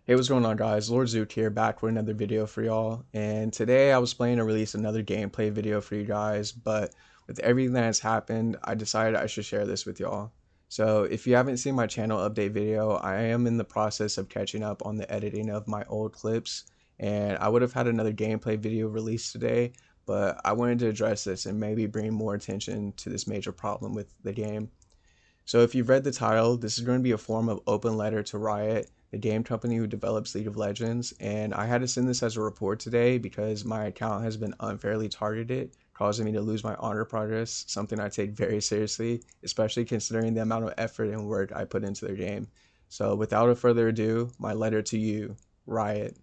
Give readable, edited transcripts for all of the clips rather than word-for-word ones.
Hey, what's going on, guys? Lord Zook here, back with another video for y'all. And today I was planning to release another gameplay video for you guys, but with everything that's happened, I decided I should share this with y'all. So if you haven't seen my channel update video, I am in the process of catching up on the editing of my old clips, and I would have had another gameplay video released today, but I wanted to address this and maybe bring more attention to this major problem with the game. So if you've read the title, this is going to be a form of open letter to Riot, the game company who develops League of Legends, and I had to send this as a report today because my account has been unfairly targeted, causing me to lose my honor progress, something I take very seriously, especially considering the amount of effort and work I put into their game. So without a further ado, my letter to you, Riot.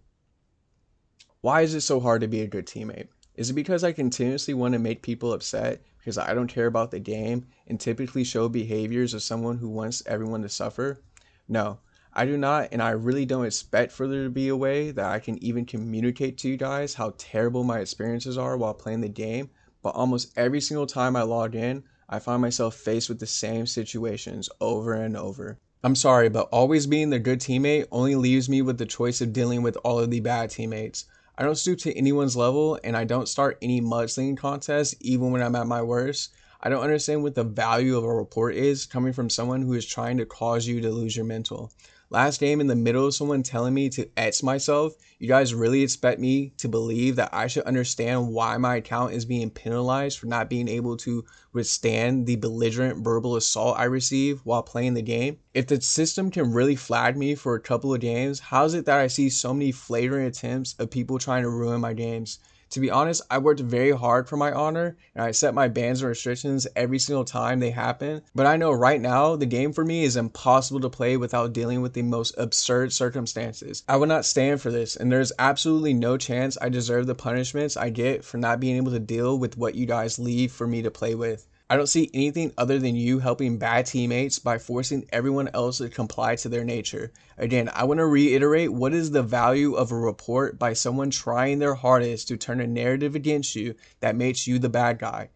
Why is it so hard to be a good teammate? Is it because I continuously want to make people upset because I don't care about the game and typically show behaviors of someone who wants everyone to suffer? No, I do not, and I really don't expect for there to be a way that I can even communicate to you guys how terrible my experiences are while playing the game, but almost every single time I log in, I find myself faced with the same situations over and over. I'm sorry, but always being the good teammate only leaves me with the choice of dealing with all of the bad teammates. I don't stoop to anyone's level, and I don't start any mudslinging contests even when I'm at my worst. I don't understand what the value of a report is coming from someone who is trying to cause you to lose your mental. Last game, in the middle of someone telling me to X myself, you guys really expect me to believe that I should understand why my account is being penalized for not being able to withstand the belligerent verbal assault I receive while playing the game? If the system can really flag me for a couple of games, how is it that I see so many flagrant attempts of people trying to ruin my games? To be honest, I worked very hard for my honor, and I set my bans and restrictions every single time they happen, but I know right now the game for me is impossible to play without dealing with the most absurd circumstances. I would not stand for this, and there's absolutely no chance I deserve the punishments I get for not being able to deal with what you guys leave for me to play with. I don't see anything other than you helping bad teammates by forcing everyone else to comply to their nature. Again, I want to reiterate, what is the value of a report by someone trying their hardest to turn a narrative against you that makes you the bad guy?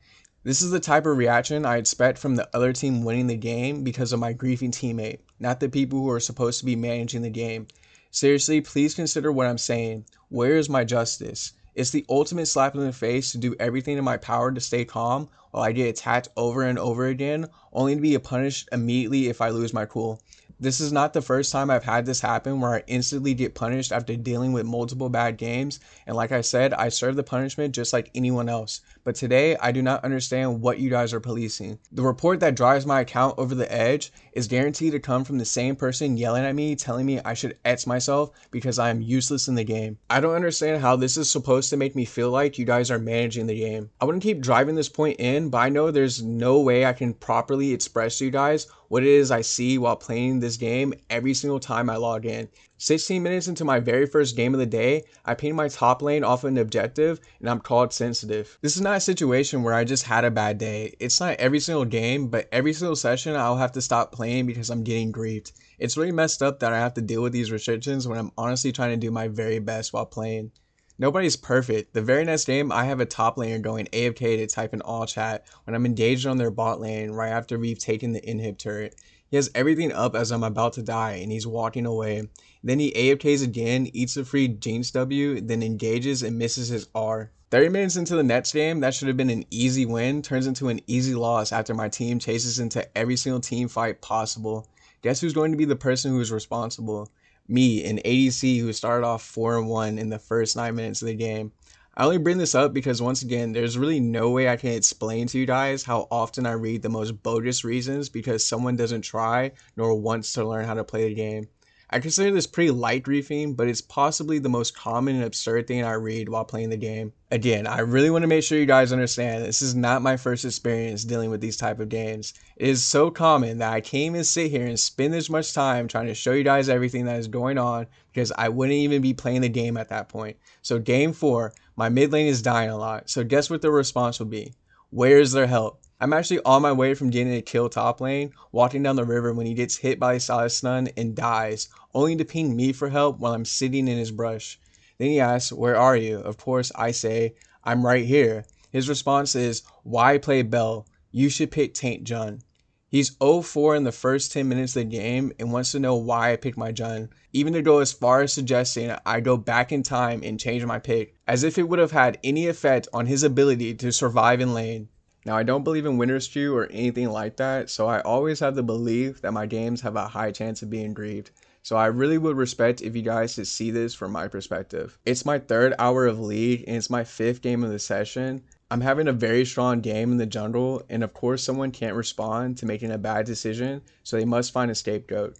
This is the type of reaction I expect from the other team winning the game because of my grieving teammate, not the people who are supposed to be managing the game. Seriously, please consider what I'm saying. Where is my justice? It's the ultimate slap in the face to do everything in my power to stay calm while I get attacked over and over again, only to be punished immediately if I lose my cool. This is not the first time I've had this happen where I instantly get punished after dealing with multiple bad games, and like I said, I serve the punishment just like anyone else. But today, I do not understand what you guys are policing. The report that drives my account over the edge is guaranteed to come from the same person yelling at me, telling me I should X myself because I am useless in the game. I don't understand how this is supposed to make me feel like you guys are managing the game. I wouldn't keep driving this point in, but I know there's no way I can properly express to you guys what it is I see while playing this game every single time I log in. 16 minutes into my very first game of the day, I ping my top lane off an objective and I'm called sensitive. This is not a situation where I just had a bad day. It's not every single game, but every single session I'll have to stop playing because I'm getting griefed. It's really messed up that I have to deal with these restrictions when I'm honestly trying to do my very best while playing. Nobody's perfect. The very next game, I have a top laner going AFK to type in all chat when I'm engaged on their bot lane right after we've taken the inhib turret. He has everything up as I'm about to die and he's walking away. Then he AFKs again, eats a free Jinx W, then engages and misses his R. 30 minutes into the next game, that should have been an easy win, turns into an easy loss after my team chases into every single team fight possible. Guess who's going to be the person who's responsible? Me, an ADC who started off 4-1 in the first 9 minutes of the game. I only bring this up because once again, there's really no way I can explain to you guys how often I read the most bogus reasons because someone doesn't try nor wants to learn how to play the game. I consider this pretty light griefing, but it's possibly the most common and absurd thing I read while playing the game. Again, I really want to make sure you guys understand this is not my first experience dealing with these type of games. It is so common that I can't even sit here and spend this much time trying to show you guys everything that is going on because I wouldn't even be playing the game at that point. So game 4, my mid lane is dying a lot, so guess what the response will be? Where is their help? I'm actually on my way from getting a kill top lane, walking down the river when he gets hit by a solid stun and dies, only to ping me for help while I'm sitting in his brush. Then he asks, where are you? Of course I say, I'm right here. His response is, why play Bell? You should pick Taint Jun. He's 0-4 in the first 10 minutes of the game and wants to know why I picked my Jun, even to go as far as suggesting I go back in time and change my pick, as if it would have had any effect on his ability to survive in lane. Now, I don't believe in winner's queue or anything like that, so I always have the belief that my games have a high chance of being grieved. So I really would respect if you guys could see this from my perspective. It's my third hour of League and it's my fifth game of the session. I'm having a very strong game in the jungle, and of course someone can't respond to making a bad decision, so they must find a scapegoat.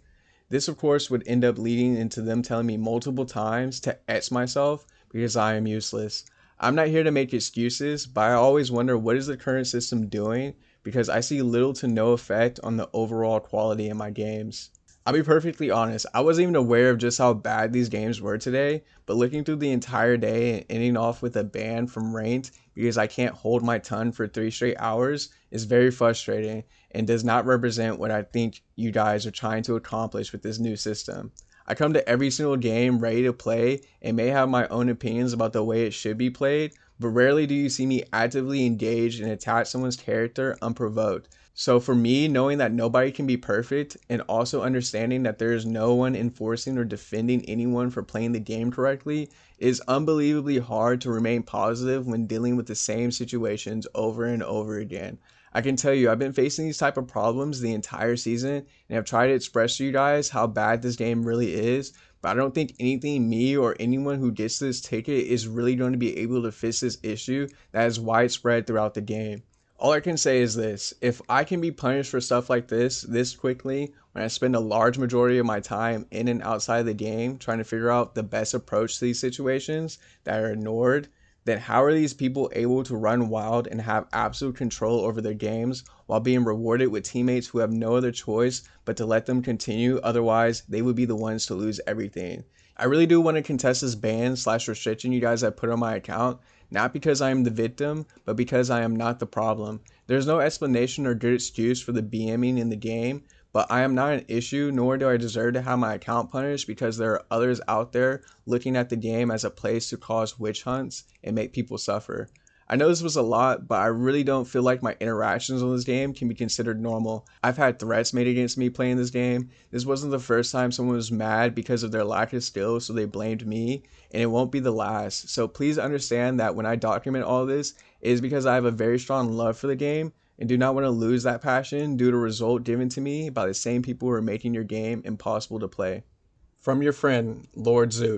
This of course would end up leading into them telling me multiple times to X myself because I am useless. I'm not here to make excuses, but I always wonder what is the current system doing because I see little to no effect on the overall quality in my games. I'll be perfectly honest, I wasn't even aware of just how bad these games were today, but looking through the entire day and ending off with a ban from ranked because I can't hold my tongue for 3 straight hours is very frustrating and does not represent what I think you guys are trying to accomplish with this new system. I come to every single game ready to play and may have my own opinions about the way it should be played, but rarely do you see me actively engage and attack someone's character unprovoked. So for me, knowing that nobody can be perfect and also understanding that there is no one enforcing or defending anyone for playing the game correctly is unbelievably hard to remain positive when dealing with the same situations over and over again. I can tell you, I've been facing these type of problems the entire season and I've tried to express to you guys how bad this game really is, but I don't think anything me or anyone who gets this ticket is really going to be able to fix this issue that is widespread throughout the game. All I can say is this: if I can be punished for stuff like this quickly, when I spend a large majority of my time in and outside of the game trying to figure out the best approach to these situations that are ignored, then how are these people able to run wild and have absolute control over their games while being rewarded with teammates who have no other choice but to let them continue, otherwise they would be the ones to lose everything. I really do want to contest this ban slash restriction you guys have put on my account, not because I am the victim, but because I am not the problem. There's no explanation or good excuse for the BMing in the game, but I am not an issue, nor do I deserve to have my account punished because there are others out there looking at the game as a place to cause witch hunts and make people suffer. I know this was a lot, but I really don't feel like my interactions on this game can be considered normal. I've had threats made against me playing this game. This wasn't the first time someone was mad because of their lack of skill, so they blamed me, and it won't be the last. So please understand that when I document all this, it is because I have a very strong love for the game and do not want to lose that passion due to a result given to me by the same people who are making your game impossible to play. From your friend, Lord Zoot.